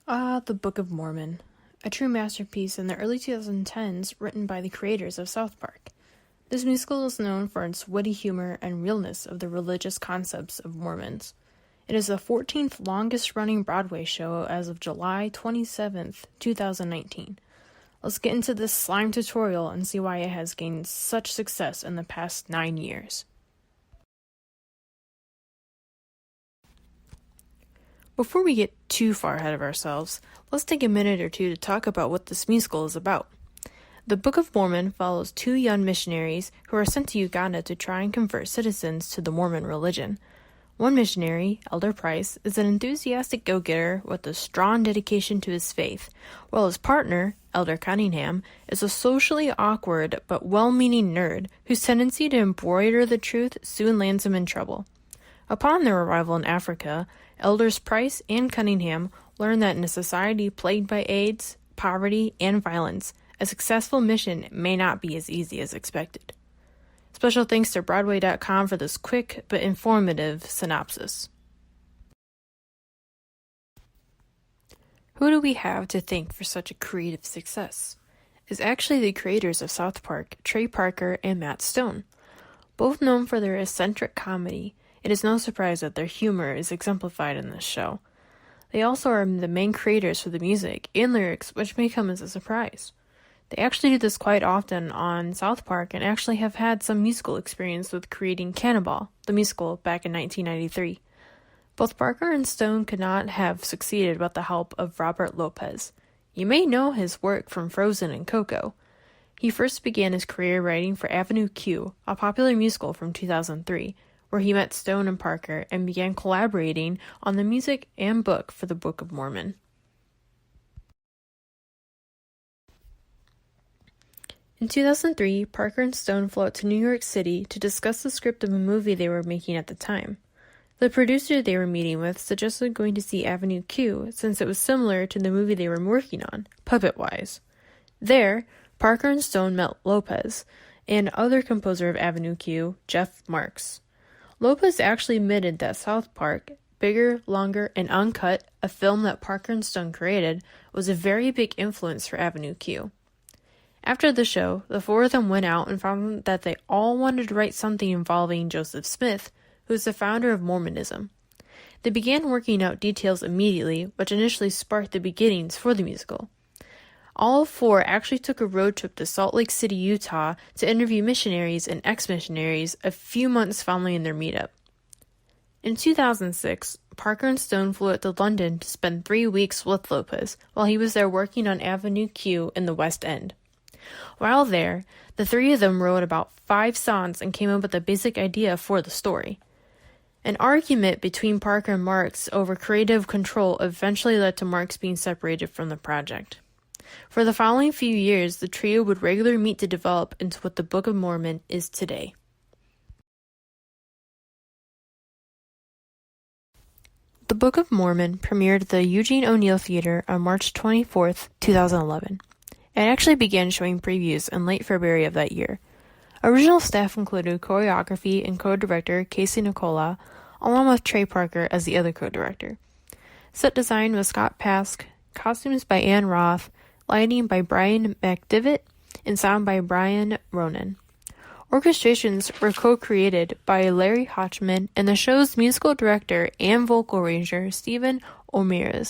The Book of Mormon, a true masterpiece in the early 2010s written by the creators of South Park. This musical is known for its witty humor and realness of the religious concepts of Mormons. It is the 14th longest-running Broadway show as of July 27th, 2019. Let's get into this slime tutorial and see why it has gained such success in the past 9 years. Before we get too far ahead of ourselves, let's take a minute or two to talk about what this musical is about. The Book of Mormon follows two young missionaries who are sent to Uganda to try and convert citizens to the Mormon religion. One missionary, Elder Price, is an enthusiastic go-getter with a strong dedication to his faith, while his partner, Elder Cunningham, is a socially awkward but well-meaning nerd whose tendency to embroider the truth soon lands him in trouble. Upon their arrival in Africa, Elders Price and Cunningham learn that in a society plagued by AIDS, poverty, and violence, a successful mission may not be as easy as expected. Special thanks to Broadway.com for this quick but informative synopsis. Who do we have to thank for such a creative success? It's actually the creators of South Park, Trey Parker and Matt Stone. Both known for their eccentric comedy, it is no surprise that their humor is exemplified in this show. They also are the main creators for the music and lyrics, which may come as a surprise. They actually do this quite often on South Park and actually have had some musical experience with creating Cannonball, the musical, back in 1993. Both Parker and Stone could not have succeeded without the help of Robert Lopez. You may know his work from Frozen and Coco. He first began his career writing for Avenue Q, a popular musical from 2003, where he met Stone and Parker and began collaborating on the music and book for the Book of Mormon. In 2003, Parker and Stone flew out to New York City to discuss the script of a movie they were making at the time. The producer they were meeting with suggested going to see Avenue Q since it was similar to the movie they were working on, puppet-wise. There, Parker and Stone met Lopez and other composer of Avenue Q, Jeff Marks. Lopez actually admitted that South Park, Bigger, Longer, and Uncut, a film that Parker and Stone created, was a very big influence for Avenue Q. After the show, the four of them went out and found that they all wanted to write something involving Joseph Smith, who is the founder of Mormonism. They began working out details immediately, which initially sparked the beginnings for the musical. All four actually took a road trip to Salt Lake City, Utah to interview missionaries and ex-missionaries a few months following their meetup. In 2006, Parker and Stone flew out to London to spend 3 weeks with Lopez while he was there working on Avenue Q in the West End. While there, the three of them wrote about 5 songs and came up with a basic idea for the story. An argument between Parker and Marks over creative control eventually led to Marks being separated from the project. For the following few years, the trio would regularly meet to develop into what the Book of Mormon is today. The Book of Mormon premiered at the Eugene O'Neill Theater on March 24, 2011. It actually began showing previews in late February of that year. Original staff included choreography and co-director Casey Nicola, along with Trey Parker as the other co-director. Set design was Scott Pask, costumes by Ann Roth, lighting by Brian McDivitt, and sound by Brian Ronan. Orchestrations were co-created by Larry Hotchman and the show's musical director and vocal arranger Stephen O'Meara.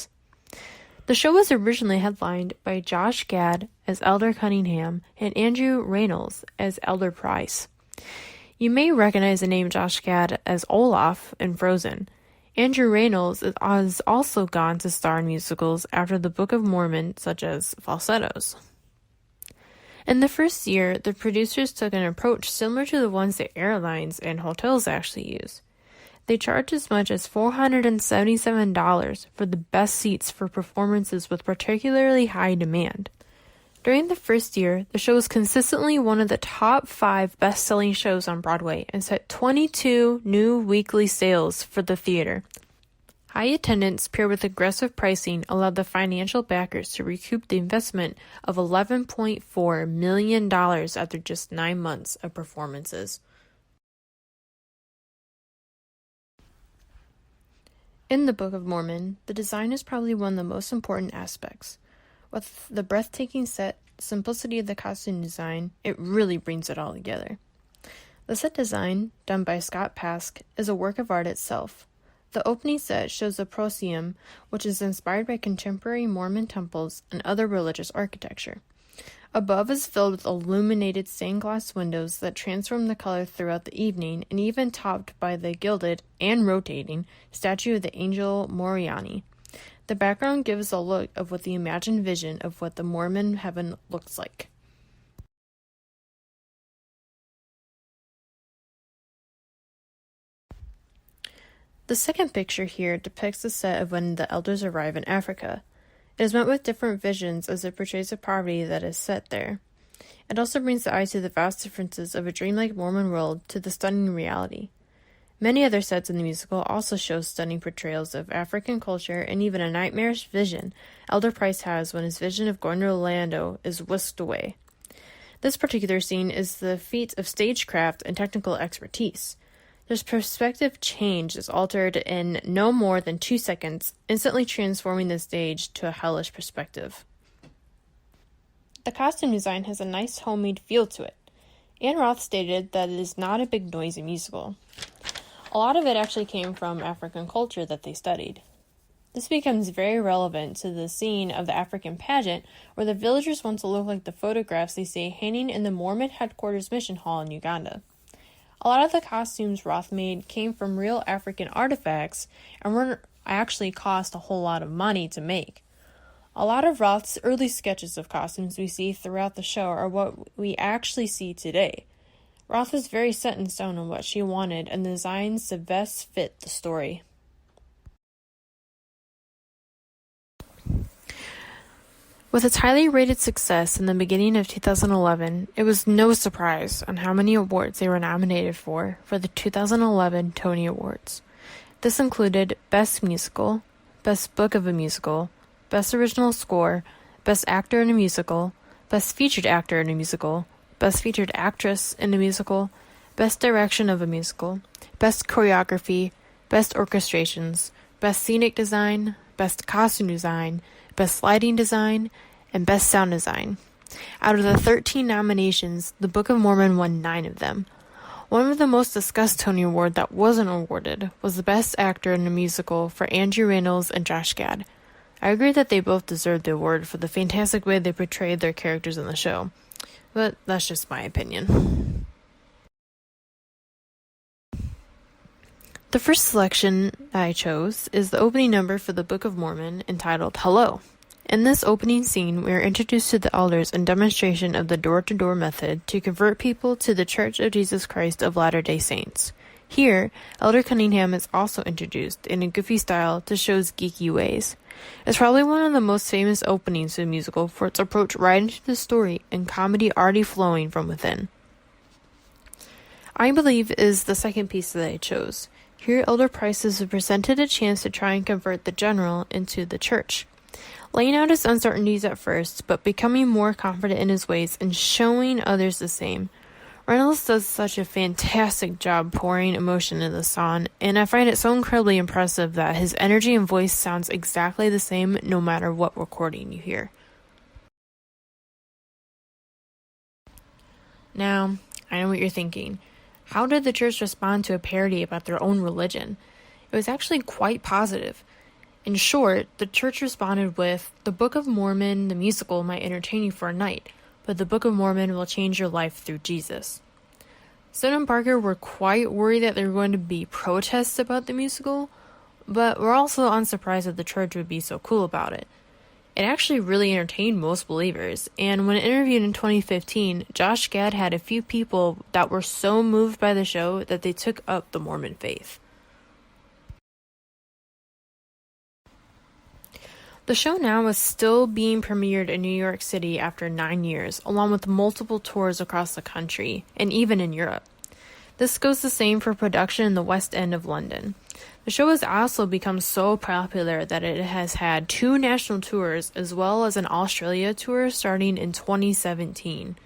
The show was originally headlined by Josh Gad as Elder Cunningham and Andrew Reynolds as Elder Price. You may recognize the name Josh Gad as Olaf in Frozen. Andrew Reynolds has also gone to star in musicals after the Book of Mormon, such as Falsettos. In the first year, the producers took an approach similar to the ones that airlines and hotels actually use. They charged as much as $477 for the best seats for performances with particularly high demand. During the first year, the show was consistently one of the top 5 best-selling shows on Broadway and set 22 new weekly sales for the theater. High attendance paired with aggressive pricing allowed the financial backers to recoup the investment of $11.4 million after just 9 months of performances. In the Book of Mormon, the design is probably one of the most important aspects. With the breathtaking set, simplicity of the costume design, it really brings it all together. The set design, done by Scott Pask, is a work of art itself. The opening set shows the proscenium, which is inspired by contemporary Mormon temples and other religious architecture. Above is filled with illuminated stained glass windows that transform the color throughout the evening, and even topped by the gilded and rotating statue of the angel Moriani. The background gives a look of what the imagined vision of what the Mormon heaven looks like. The second picture here depicts the set of when the elders arrive in Africa. It is met with different visions as it portrays the poverty that is set there. It also brings the eye to the vast differences of a dreamlike Mormon world to the stunning reality. Many other sets in the musical also show stunning portrayals of African culture and even a nightmarish vision Elder Price has when his vision of going to Orlando is whisked away. This particular scene is the feat of stagecraft and technical expertise. This perspective change is altered in no more than 2 seconds, instantly transforming the stage to a hellish perspective. The costume design has a nice homemade feel to it. Ann Roth stated that it is not a big noisy musical. A lot of it actually came from African culture that they studied. This becomes very relevant to the scene of the African pageant where the villagers want to look like the photographs they see hanging in the Mormon headquarters mission hall in Uganda. A lot of the costumes Roth made came from real African artifacts and were actually cost a whole lot of money to make. A lot of Roth's early sketches of costumes we see throughout the show are what we actually see today. Roth was very set in stone on what she wanted and the designs to best fit the story. With its highly rated success in the beginning of 2011, it was no surprise on how many awards they were nominated for the 2011 Tony Awards. This included Best Musical, Best Book of a Musical, Best Original Score, Best Actor in a Musical, Best Featured Actor in a Musical, Best Featured Actress in a Musical, Best Direction of a Musical, Best Choreography, Best Orchestrations, Best Scenic Design, Best Costume Design, Best Lighting Design, and Best Sound Design. Out of the 13 nominations, the Book of Mormon won 9 of them. One of the most discussed Tony Award that wasn't awarded was the Best Actor in a Musical for Andrew Rannells and Josh Gad. I agree that they both deserved the award for the fantastic way they portrayed their characters in the show, but that's just my opinion. The first selection I chose is the opening number for the Book of Mormon entitled Hello. In this opening scene, we are introduced to the elders in demonstration of the door-to-door method to convert people to the Church of Jesus Christ of Latter-day Saints. Here, Elder Cunningham is also introduced in a goofy style to show his geeky ways. It's probably one of the most famous openings to the musical for its approach right into the story and comedy already flowing from within. I Believe is the second piece that I chose. Here, Elder Price is presented a chance to try and convert the general into the church. Laying out his uncertainties at first, but becoming more confident in his ways and showing others the same. Reynolds does such a fantastic job pouring emotion into the song, and I find it so incredibly impressive that his energy and voice sounds exactly the same no matter what recording you hear. Now, I know what you're thinking. How did the church respond to a parody about their own religion? It was actually quite positive. In short, the church responded with, "The Book of Mormon, the musical, might entertain you for a night, but the Book of Mormon will change your life through Jesus." Stone and Parker were quite worried that there were going to be protests about the musical, but were also unsurprised that the church would be so cool about it. It actually really entertained most believers, and when interviewed in 2015, Josh Gad had a few people that were so moved by the show that they took up the Mormon faith. The show now is still being premiered in New York City after 9 years, along with multiple tours across the country, and even in Europe. This goes the same for production in the West End of London. The show has also become so popular that it has had 2 national tours as well as an Australia tour starting in 2017.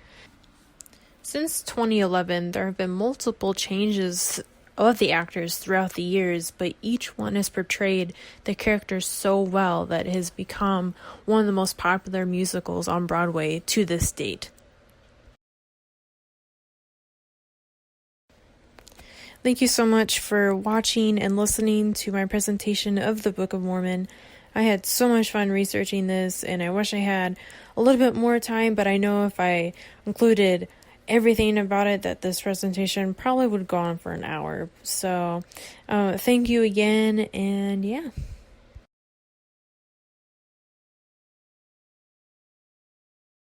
Since 2011, there have been multiple changes of the actors throughout the years, but each one has portrayed the characters so well that it has become one of the most popular musicals on Broadway to this date. Thank you so much for watching and listening to my presentation of the Book of Mormon. I had so much fun researching this, and I wish I had a little bit more time, but I know if I included everything about it that this presentation probably would go on for an hour. So thank you again, and yeah.